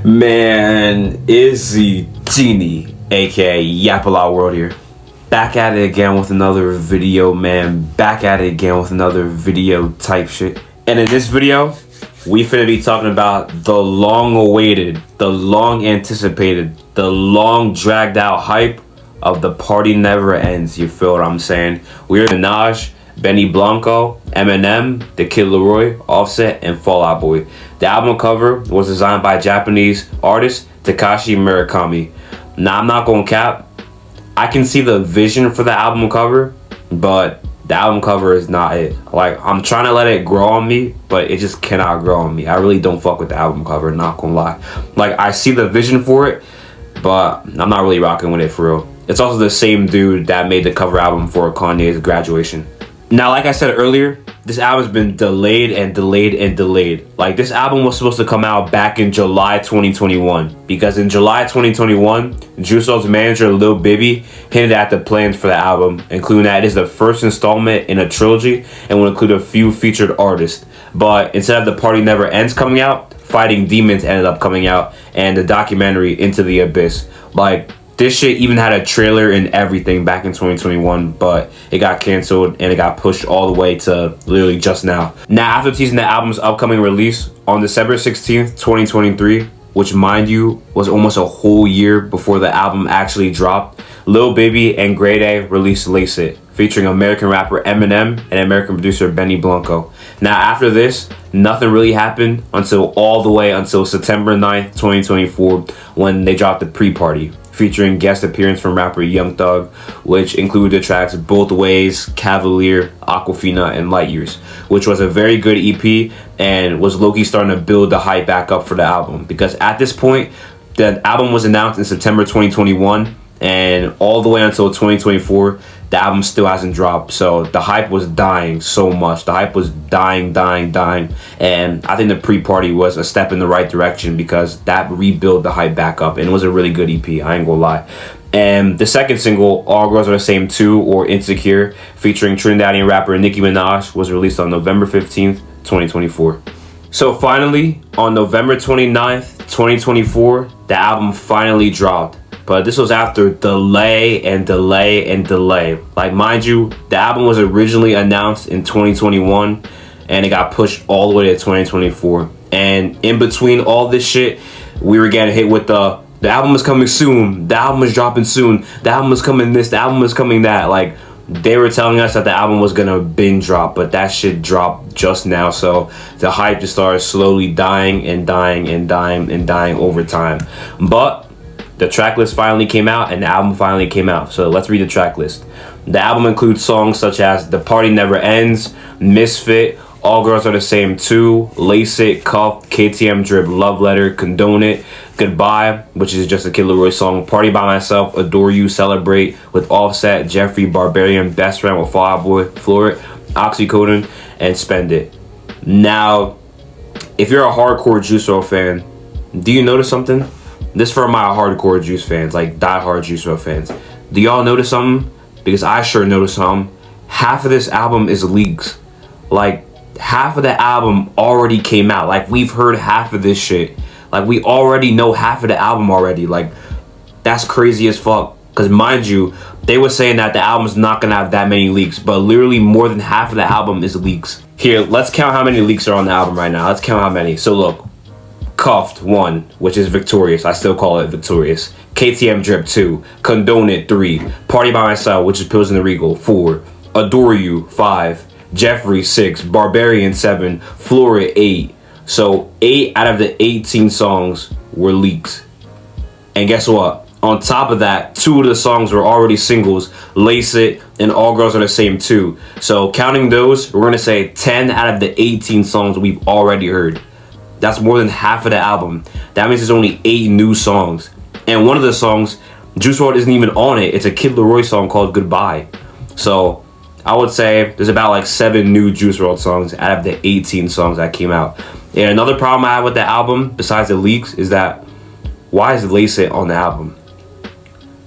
Man, Izzy Genie, aka WRLD here. Back at it again with another video, man. Back at it again with another video type shit. And in this video, we finna be talking about the long-awaited, the long-anticipated, the long-dragged-out hype of The Party Never Ends. You feel what I'm saying? We're Minaj, Benny Blanco, Eminem, The Kid Laroi, Offset, and Fall Out Boy. The album cover was designed by Japanese artist Takashi Murakami. Now, I'm not gonna cap. I can see the vision for the album cover, but the album cover is not it. Like, I'm trying to let it grow on me, but it just cannot grow on me. I really don't fuck with the album cover, not gonna lie. Like, I see the vision for it, but I'm not really rocking with it for real. It's also the same dude that made the cover album for Kanye's Graduation. Now, like I said earlier, this album's been delayed and delayed and delayed. Like, this album was supposed to come out back in July 2021. Because in July 2021, Juice WRLD's manager, Lil Bibby, hinted at the plans for the album, including that it is the first installment in a trilogy and will include a few featured artists. But instead of The Party Never Ends coming out, Fighting Demons ended up coming out, and the documentary Into the Abyss. Like, this shit even had a trailer and everything back in 2021, but it got canceled and it got pushed all the way to literally just now. Now, after teasing the album's upcoming release on December 16th, 2023, which, mind you, was almost a whole year before the album actually dropped, Lil Baby and Grade A released Lace It, featuring American rapper Eminem and American producer Benny Blanco. Now, after this, nothing really happened until September 9th, 2024, when they dropped the Pre-Party, featuring guest appearance from rapper Young Thug, which included the tracks Both Ways, Cavalier, Aquafina, and Light Years, which was a very good EP and was low-key starting to build the hype back up for the album. Because at this point, the album was announced in September 2021, and all the way until 2024, the album still hasn't dropped. So the hype was dying so much. The hype was dying. And I think the Pre-Party was a step in the right direction because that rebuilt the hype back up. And it was a really good EP, I ain't gonna lie. And the second single, All Girls Are the Same Too, or Insecure, featuring Trinidadian rapper Nicki Minaj, was released on November 15th, 2024. So finally, on November 29th, 2024, the album finally dropped. But this was after delay and delay and delay. Like, mind you, the album was originally announced in 2021 and it got pushed all the way to 2024. And in between all this shit, we were getting hit with the album is coming soon, the album is dropping soon, the album is coming this, the album is coming that. Like, they were telling us that the album was gonna binge drop, but that shit dropped just now. So the hype just started slowly dying over time. But the track list finally came out and the album finally came out. So let's read the track list. The album includes songs such as The Party Never Ends, Misfit, All Girls Are the Same Too, Lace It, Cuff, KTM Drip, Love Letter, Condone It, Goodbye, which is just a Kid Laroi song, Party By Myself, Adore You, Celebrate with Offset, Jeffrey, Barbarian, Best Friend with Fall Out Boy, Floor It, Oxycodone, and Spend It. Now, if you're a hardcore Juice WRLD fan, do you notice something? This for my hardcore Juice fans, like die-hard Juice WRLD fans. Do y'all notice something? Because I sure noticed something. Half of this album is leaks. Like, half of the album already came out. Like, we've heard half of this shit. Like, we already know half of the album already. Like, that's crazy as fuck. Because mind you, they were saying that the album's not going to have that many leaks. But literally more than half of the album is leaks. Here, let's count how many leaks are on the album right now. Let's count how many. So look. Cuffed 1, which is Victorious. I still call it Victorious. KTM Drip 2. Condone It 3. Party By Myself, which is Pills in the Regal 4. Adore You 5. Jeffrey 6. Barbarian 7. Floor It 8. So 8 out of the 18 songs were leaks. And guess what? On top of that, 2 of the songs were already singles, Lace It and All Girls Are the Same Too. So counting those, we're gonna say 10 out of the 18 songs we've already heard. That's more than half of the album. That means there's only 8 new songs. And one of the songs, Juice WRLD isn't even on it. It's a Kid Laroi song called Goodbye. So I would say there's about like 7 new Juice WRLD songs out of the 18 songs that came out. And another problem I have with the album, besides the leaks, is that why is Lace It on the album?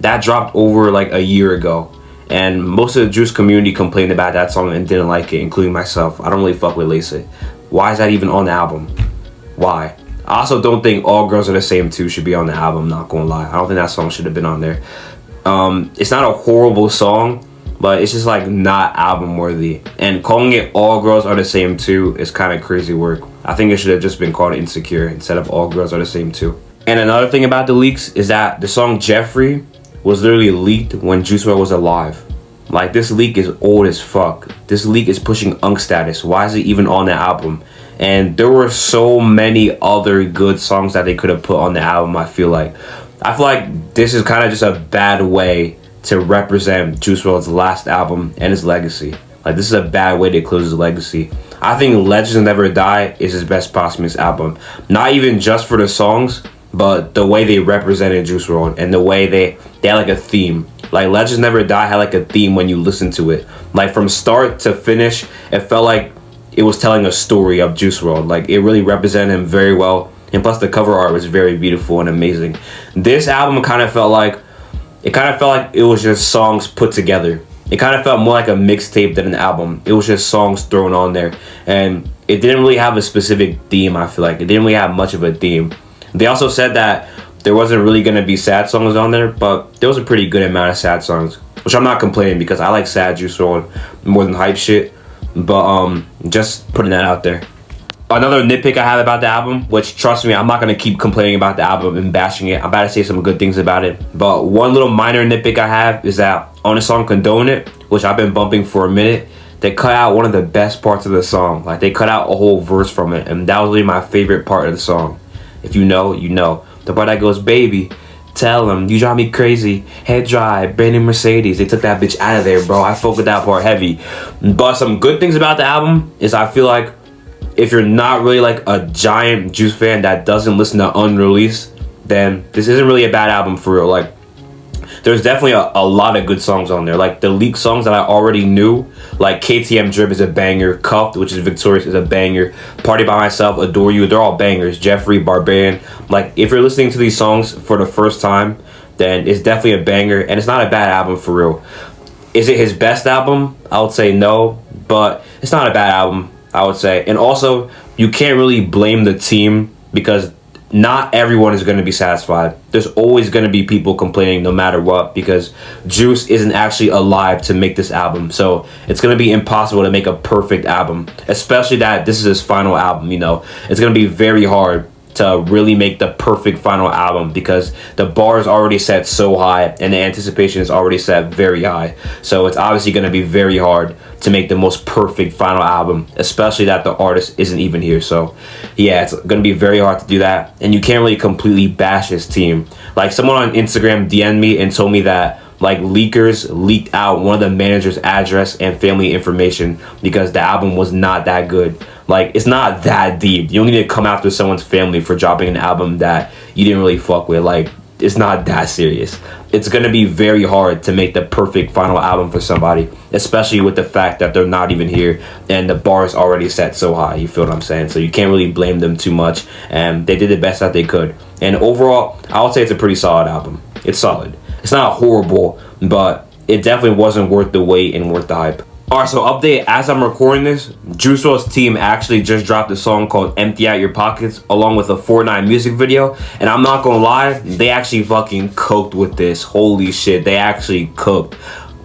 That dropped over like a year ago. And most of the Juice community complained about that song and didn't like it, including myself. I don't really fuck with Lace It. Why is that even on the album? Why? I also don't think All Girls Are the Same Too should be on the album, not gonna lie. I don't think that song should have been on there. It's not a horrible song, but it's just like not album worthy. And calling it All Girls Are the Same Too is kind of crazy work. I think it should have just been called Insecure instead of All Girls Are the Same Too. And another thing about the leaks is that the song Jeffrey was literally leaked when Juice WRLD was alive. Like, this leak is old as fuck. This leak is pushing Unk status. Why is it even on the album? And there were so many other good songs that they could have put on the album, I feel like this is kind of just a bad way to represent Juice WRLD's last album and his legacy. Like, this is a bad way to close his legacy. I think Legends Never Die is his best posthumous album. Not even just for the songs, but the way they represented Juice WRLD and the way they had like a theme. Like, Legends Never Die had like a theme when you listen to it. Like, from start to finish, it felt like it was telling a story of Juice WRLD. Like, it really represented him very well. And plus, the cover art was very beautiful and amazing. This album kind of felt like it was just songs put together. It kind of felt more like a mixtape than an album. It was just songs thrown on there. And it didn't really have a specific theme, I feel like. It didn't really have much of a theme. They also said that there wasn't really going to be sad songs on there, but there was a pretty good amount of sad songs, which I'm not complaining because I like sad Juice WRLD more than hype shit. But just putting that out there. Another nitpick I have about the album, which, trust me, I'm not going to keep complaining about the album and bashing it. I'm about to say some good things about it. But one little minor nitpick I have is that on the song Condone It, which I've been bumping for a minute, they cut out one of the best parts of the song. Like, they cut out a whole verse from it, and that was really my favorite part of the song. If you know, you know. The part that goes, baby, tell him, you drive me crazy, head dry, brand Mercedes. They took that bitch out of there, bro. I fuck with that part heavy. But some good things about the album is I feel like if you're not really like a giant Juice fan that doesn't listen to unreleased, then this isn't really a bad album for real. Like, there's definitely a lot of good songs on there. Like, the leaked songs that I already knew, like KTM Drip is a banger, Cuffed, which is Victorious, is a banger, Party By Myself, Adore You, they're all bangers, Jeffrey, Barbarian. Like, if you're listening to these songs for the first time, then it's definitely a banger, and it's not a bad album for real. Is it his best album? I would say no, but it's not a bad album, I would say. And also, you can't really blame the team because not everyone is going to be satisfied. There's always going to be people complaining no matter what because Juice isn't actually alive to make this album. So it's going to be impossible to make a perfect album, especially that this is his final album, you know. It's going to be very hard to really make the perfect final album because the bar is already set so high and the anticipation is already set very high. So it's obviously going to be very hard to make the most perfect final album, especially that the artist isn't even here. So yeah, it's going to be very hard to do that, and you can't really completely bash his team. Like, someone on Instagram DM'd me and told me that like leakers leaked out one of the manager's address and family information because the album was not that good. Like, it's not that deep. You don't need to come after someone's family for dropping an album that you didn't really fuck with. Like, it's not that serious. It's going to be very hard to make the perfect final album for somebody, especially with the fact that they're not even here and the bar is already set so high. You feel what I'm saying? So you can't really blame them too much, and they did the best that they could. And overall, I would say it's a pretty solid album. It's solid. It's not horrible, but it definitely wasn't worth the wait and worth the hype. Alright, so update, as I'm recording this, Juice WRLD's team actually just dropped a song called Empty Out Your Pockets along with a Fortnite music video, and I'm not gonna lie, they actually fucking cooked with this. Holy shit, they actually cooked.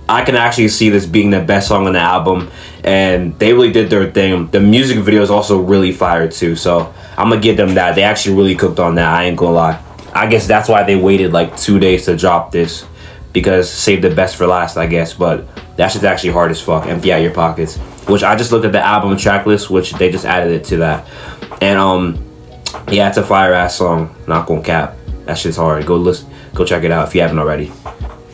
I can actually see this being the best song on the album, and they really did their thing. The music video is also really fire too, so I'm gonna give them that. They actually really cooked on that, I ain't gonna lie. I guess that's why they waited like 2 days to drop this, because save the best for last, I guess. But that shit's actually hard as fuck. Empty Out Your Pockets, which I just looked at the album track list, which they just added it to that. And yeah, it's a fire ass song, not gonna cap. That shit's hard. Go check it out if you haven't already.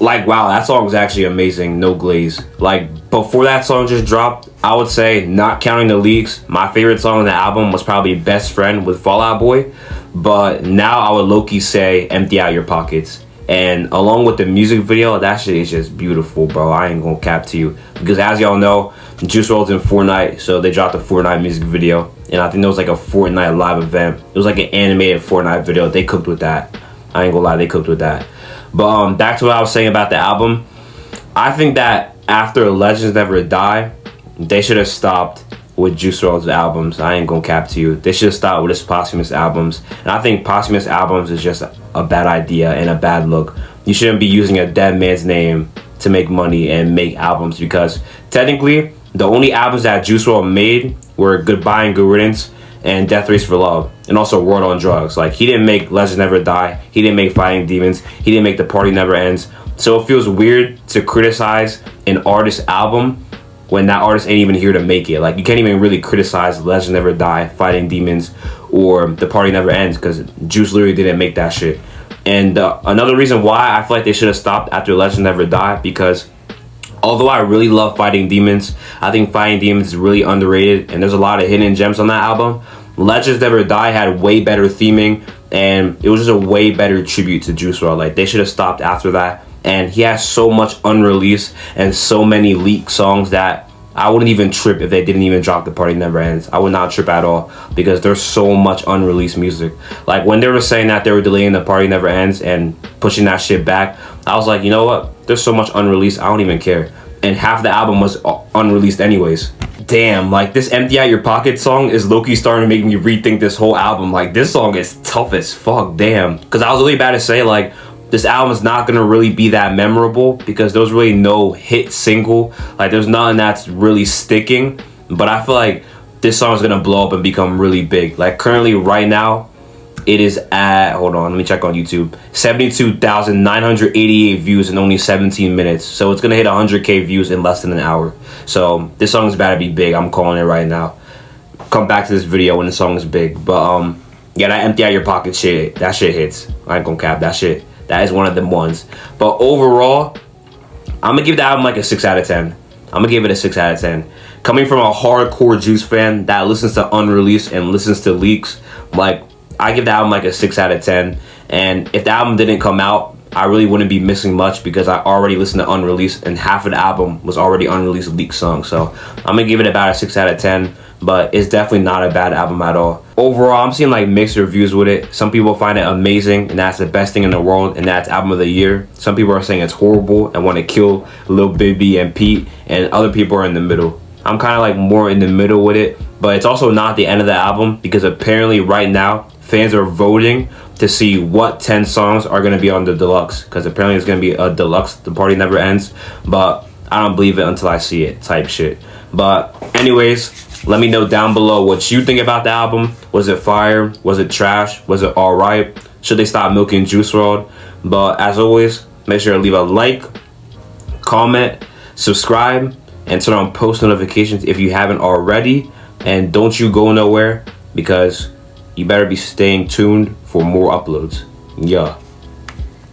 Like, wow, that song is actually amazing. No glaze. Like, before that song just dropped, I would say, not counting the leaks, my favorite song on the album was probably Best Friend with Fall Out Boy. But now I would low-key say Empty Out Your Pockets. And along with the music video, that shit is just beautiful, bro. I ain't gonna cap to you. Because as y'all know, Juice WRLD's in Fortnite, so they dropped a Fortnite music video. And I think there was like a Fortnite live event. It was like an animated Fortnite video. They cooked with that. I ain't gonna lie, they cooked with that. But back to what I was saying about the album. I think that after Legends Never Die, they should have stopped with Juice WRLD's albums. I ain't gonna cap to you. They should stop with his posthumous albums. And I think posthumous albums is just a bad idea and a bad look. You shouldn't be using a dead man's name to make money and make albums, because technically the only albums that Juice WRLD made were Goodbye and Good Riddance and Death Race for Love, and also World on Drugs. Like, he didn't make Legends Never Die, he didn't make Fighting Demons, he didn't make The Party Never Ends. So it feels weird to criticize an artist's album when that artist ain't even here to make it. Like, you can't even really criticize Legends Never Die, Fighting Demons, or The Party Never Ends, because Juice literally didn't make that shit. And another reason why I feel like they should have stopped after Legends Never Die, because although I really love Fighting Demons, I think Fighting Demons is really underrated, and there's a lot of hidden gems on that album. Legends Never Die had way better theming, and it was just a way better tribute to Juice WRLD. Like, they should have stopped after that. And he has so much unreleased and so many leaked songs that I wouldn't even trip if they didn't even drop The Party Never Ends. I would not trip at all, because there's so much unreleased music. Like, when they were saying that they were delaying The Party Never Ends and pushing that shit back, I was like, you know what? There's so much unreleased, I don't even care. And half the album was unreleased anyways. Damn, like, this Empty Out Your Pocket song is low-key starting to make me rethink this whole album. Like, this song is tough as fuck, damn. Because I was really about to say, like, this album is not gonna really be that memorable, because there was really no hit single. Like, there's nothing that's really sticking. But I feel like this song is gonna blow up and become really big. Like, currently, right now, it is at, hold on, let me check on YouTube, 72,988 views in only 17 minutes. So it's gonna hit 100K views in less than an hour. So this song is about to be big. I'm calling it right now. Come back to this video when the song is big. But yeah, that Empty Out Your Pocket shit, that shit hits. I ain't gonna cap, that shit. That is one of them ones. But overall, I'm gonna give the album like a 6 out of 10. I'm gonna give it a 6 out of 10. Coming from a hardcore Juice fan that listens to unreleased and listens to leaks, like, I give the album like a 6 out of 10. And if the album didn't come out, I really wouldn't be missing much, because I already listened to unreleased, and half of the album was already unreleased leaked songs. So I'm gonna give it about a 6 out of 10. But it's definitely not a bad album at all. Overall, I'm seeing like mixed reviews with it. Some people find it amazing and that's the best thing in the world and that's album of the year. Some people are saying it's horrible and want to kill Lil Baby and Pete, and other people are in the middle. I'm kind of like more in the middle with it, but it's also not the end of the album, because apparently right now fans are voting to see what 10 songs are going to be on the deluxe, because apparently it's going to be a deluxe, The Party Never Ends, but I don't believe it until I see it type shit. But anyways, let me know down below what you think about the album. Was it fire? Was it trash? Was it alright? Should they stop milking Juice WRLD? But as always, make sure to leave a like, comment, subscribe, and turn on post notifications if you haven't already. And don't you go nowhere, because you better be staying tuned for more uploads. Yeah.